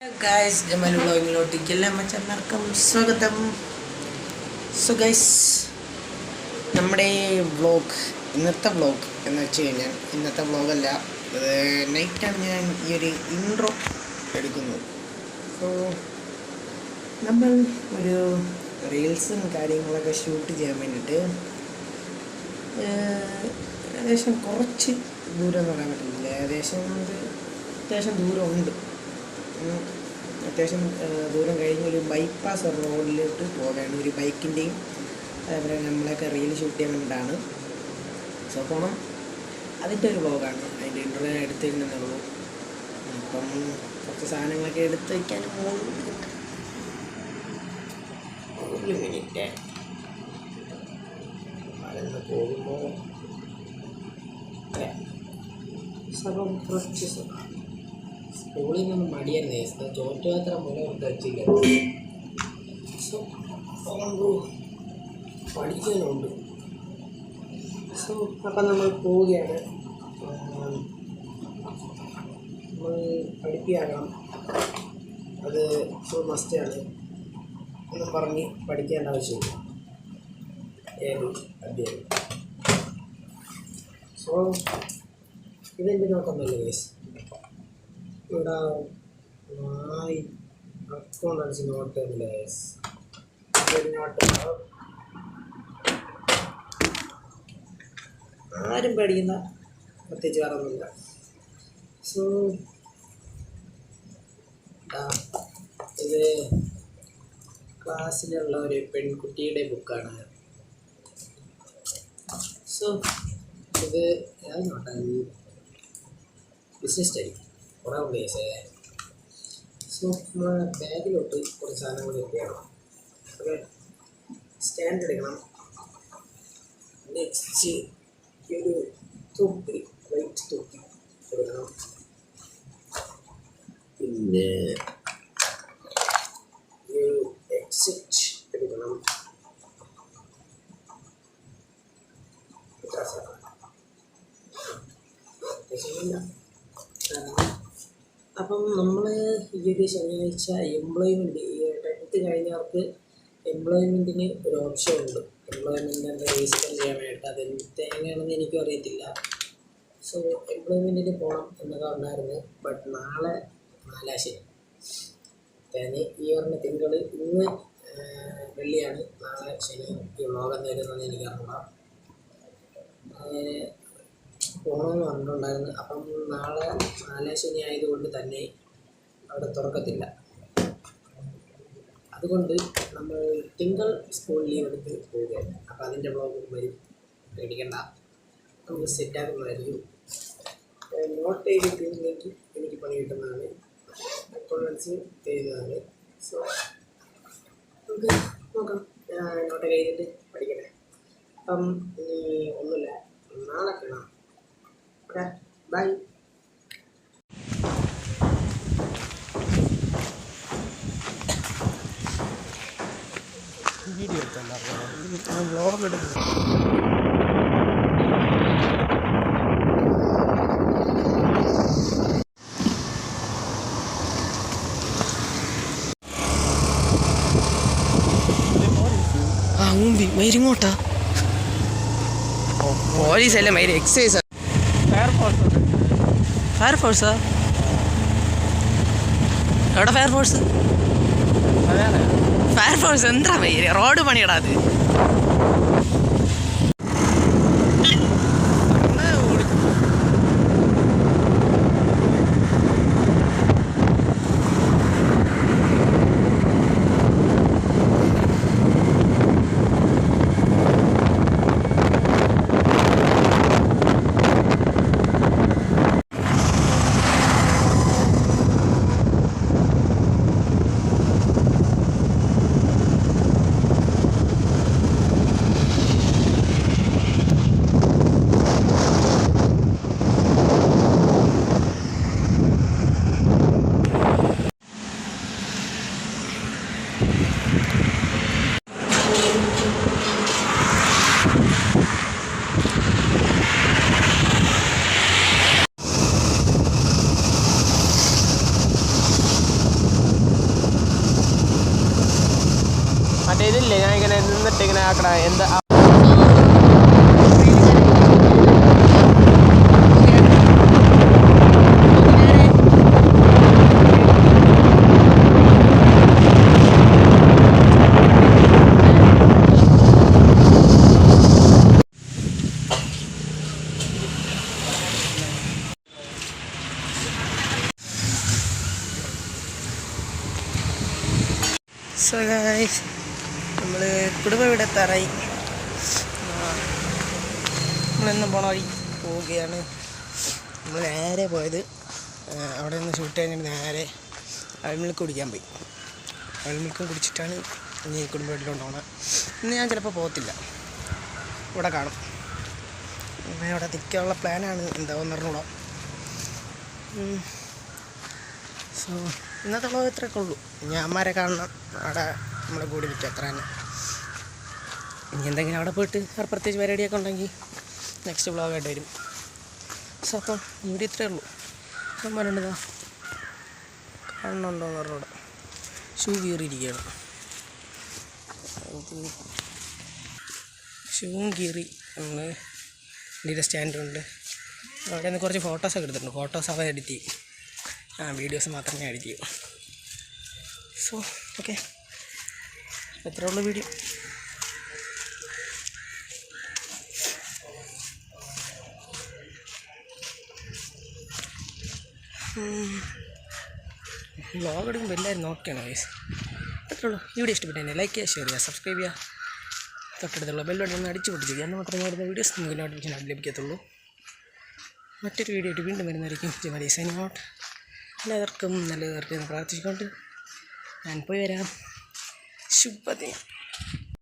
Guys Jamal വ്ളോഗിലോട്ടേക്ക് എല്ലാ മച്ചന്മാർക്കും സ്വാഗതം. So guys, നമ്മുടെ ഇന്നത്തെ വ്ളോഗ് എന്ന് വെച്ച് കഴിഞ്ഞാൽ ഇന്നത്തെ വ്ളോഗല്ല, അത് നൈറ്റാണ് ഞാൻ ഈ ഒരു ഇൻട്രോ എടുക്കുന്നത്. സോ നമ്മൾ ഒരു റീൽസും കാര്യങ്ങളൊക്കെ ഷൂട്ട് ചെയ്യാൻ വേണ്ടിയിട്ട് ഏകദേശം കുറച്ച് ദൂരം എന്ന് പറയാൻ പറ്റില്ല, അത്യാവശ്യം ദൂരമുണ്ട്. അത്യാവശ്യം ദൂരം കഴിഞ്ഞ് ഒരു ബൈപ്പാസ് റോഡിലോട്ട് പോവുകയാണ്. ഒരു ബൈക്കിൻ്റെയും അതേപോലെ നമ്മളൊക്കെ റീൽ ഷൂട്ട് ചെയ്യാൻ വേണ്ടിയിട്ടാണ്. സോ പോകണം, അതിൻ്റെ ഒരു വ്ളോഗാണ്. അതിൻ്റെ ഇൻ്റർവ്യൂ എടുത്തിരുന്നുള്ളൂ. അപ്പം കുറച്ച് സാധനങ്ങളൊക്കെ എടുത്ത് വയ്ക്കാൻ പോകുന്നുണ്ട്. ഒരു മിനിറ്റ് അതെന്ന് പോകുമ്പോൾ അപ്പം കുറച്ച് സ്കൂളിൽ നിന്ന് മടിയായിരുന്നു. ചോറ്റുപാത്ര മൂലം വെച്ചില്ല. സോ പഠിക്കാനുണ്ട്. സോ അപ്പം നമ്മൾ പോവുകയാണ്. നമ്മൾ പഠിപ്പിയാകണം, അത് ഫുൾ മസ്റ്റാണ് എന്നും പറഞ്ഞ് പഠിക്കേണ്ട ആവശ്യമില്ല. ഏത് അധ്യായം. സോ ഇതെൻ്റെ നോക്കൊന്നുമില്ല കേസ്. ഇവിടെ അക്കൗണ്ടൻസി നോട്ട് കേസ്. ആരും പേടിക്കുന്ന പ്രത്യേകിച്ച് വേറൊന്നുമില്ല. സോ ഇത് ക്ലാസ്സിലുള്ള ഒരു പെൺകുട്ടിയുടെ ബുക്കാണ്. സോ ഇത് നോട്ടാണ് ബിസിനസ് സ്റ്റഡി കുറേ പ്ലേസ്. സോ നമ്മൾ ബാഗിലോട്ട് കുറച്ച് സാധനം കൂടി വേണം. ഓക്കെ, സ്റ്റാൻഡ് എടുക്കണം. നെക്സ്റ്റ് ഒരു തൊപ്പി, വൈറ്റ് തൊപ്പി എടുക്കണം. പിന്നെ ഒരു എക്സിറ്റ് എടുക്കണം. അപ്പം നമ്മൾ ഈ ഒരു ശനിയാഴ്ച എംപ്ലോയ്മെൻറ്റ്, ഈ 10th കഴിഞ്ഞവർക്ക് എംപ്ലോയ്മെൻറ്റിന് ഒരു ഓപ്ഷൻ ഉണ്ട്. എംപ്ലോയ്മെൻറ്റിൻ്റെ രജിസ്റ്റർ ചെയ്യാൻ വേണ്ടിയിട്ട് അതെങ്ങനെയാണെന്ന് എനിക്കും അറിയത്തില്ല. സോ എംപ്ലോയ്മെൻറ്റിന് പോകണം എന്നൊക്കെ ഉണ്ടായിരുന്നു. ബട്ട് നാളെ 4 ശനി, ഈ പറഞ്ഞ തിങ്കൾ, ഇന്ന് വെള്ളിയാണ്, നാളെ ശനി. ഈ വ്ളോഗ് എന്തായിരുന്നെന്ന് എനിക്കറിയില്ല. പോകണമെന്ന് പറഞ്ഞിട്ടുണ്ടായിരുന്നു. അപ്പം നാളെ 4 ശനി ആയതുകൊണ്ട് തന്നെ അവിടെ തുറക്കത്തില്ല. അതുകൊണ്ട് നമ്മൾ തിങ്കൾ സ്കൂൾ ലീവ് എടുത്ത് പോവുകയാണ്. അപ്പോൾ അതിൻ്റെ വ്ളോഗ് വരും, പേടിക്കണ്ട, നമുക്ക് സെറ്റാക്കുന്നതായിരിക്കും. നോട്ട് ചെയ്തിട്ടുണ്ടെങ്കിൽ എനിക്ക് പണി കിട്ടുന്നതാണ്, അക്കൗണ്ടൻസി ചെയ്യുന്നതാണ്. സോ നമുക്ക് നോക്കാം, നോട്ട് ചെയ്തിട്ട് പഠിക്കട്ടെ. അപ്പം ഇനി ഒന്നുമില്ല, നാളെ കാണാം. Okay, bye. വീഡിയോ എടുത്തുണ്ടായിരുന്നു, വ്ളോഗ് എടുത്തു. ഊമ്പി മയിരിങ്ങോട്ടാ പോലീസ് അല്ലേ, മയിര് എക്സൈസ്, ഫയർഫോഴ്സാ? എവിടെ ഫയർഫോഴ്സ്? ഫയർഫോഴ്സ് എന്താ മയിര്? റോഡ് പണിയിടാത്. ഇതില്ലേ ഞാൻ ഇങ്ങനെ നിന്നിട്ട് ഇങ്ങനെ ആക്കണ എന്താ സോ ഗൈസ് നമ്മൾ കുടുംബ ഇവിടെ എത്താറായി. നമ്മളെന്നും പോണ വഴി പോവുകയാണ്. നമ്മൾ നേരെ പോയത് അവിടെ നിന്ന് ഷൂട്ട് കഴിഞ്ഞിട്ട് നേരെ അവിൽമിൽക്ക് കുടിക്കാൻ പോയി. അവിൽമിൽക്ക് കുടിച്ചിട്ടാണ് ഇനി കുടുംബ വീട്ടിലോട്ട് പോകണം. ഇന്ന് ഞാൻ ചിലപ്പോൾ പോകത്തില്ല, ഇവിടെ കാണും. പിന്നെ ഇവിടെ നിൽക്കാനുള്ള പ്ലാനാണ്, എന്താണെന്ന് അറിഞ്ഞൂടാ. സോ ഇന്നത്തെ വ്ളോഗ് ഇത്രയൊക്കെ ഉള്ളൂ. ഇനി അമ്മമാരെ കാണണം, അവിടെ നമ്മളെ കൂടി നിൽക്കുക, അത്ര തന്നെ. ഇനി എന്തെങ്കിലും അവിടെ പോയിട്ട് പ്രത്യേകിച്ച് പരിപാടിയൊക്കെ ഉണ്ടെങ്കിൽ നെക്സ്റ്റ് വ്ളോഗായിട്ട് വരും. സോ അപ്പം ഇവിടെ ഇത്രയേ ഉള്ളൂ. അപ്പം പറയേണ്ടതാ കാണുന്നുണ്ടോയെന്ന് പറഞ്ഞൂടെ, ഷൂ കീറിയിരിക്കുകയാണ്. ഷൂവും കീറി നമ്മൾ വണ്ടിയുടെ സ്റ്റാൻഡുണ്ട്. അവിടെ നിന്ന് കുറച്ച് ഫോട്ടോസൊക്കെ എടുത്തിട്ടുണ്ട്. ഫോട്ടോസ് അവ എഡിറ്റ് ചെയ്യും, വീഡിയോസ് മാത്രമേ എഡിറ്റ് ചെയ്യൂ. സോ ഓക്കെ, എത്ര ഉള്ള വീഡിയോ. വ്ളോഗ് എടുക്കുമ്പോൾ എല്ലാവരും നോക്കിയാണ് വയസ്സ്. അത്രേ ഉള്ളൂ. ഈ വീഡിയോ ഇഷ്ടപ്പെട്ടു തന്നെ ലൈക്ക് ചെയ്യുക, ഷെയർ ചെയ്യുക, സബ്സ്ക്രൈബ് ചെയ്യുക. തൊട്ടടുത്തുള്ള ബെല്ലോടെ ഒന്ന് അടിച്ചു പൊട്ടിച്ച് ചെയ്യുക. എന്ന് മാത്രമേ വരുന്ന വീഡിയോസ് നിങ്ങൾക്ക് നോട്ടിഫിക്കേഷൻ ലഭിക്കത്തുള്ളൂ. മറ്റൊരു വീഡിയോ ആയിട്ട് വീണ്ടും വരുന്നതായിരിക്കും. ജമലി സൈനിങ് ഔട്ട്. എല്ലാവർക്കും നല്ലതായിരിക്കും എന്ന് പ്രാർത്ഥിച്ചുകൊണ്ട് ഞാൻ പോയി വരാം. ശുഭദിനം.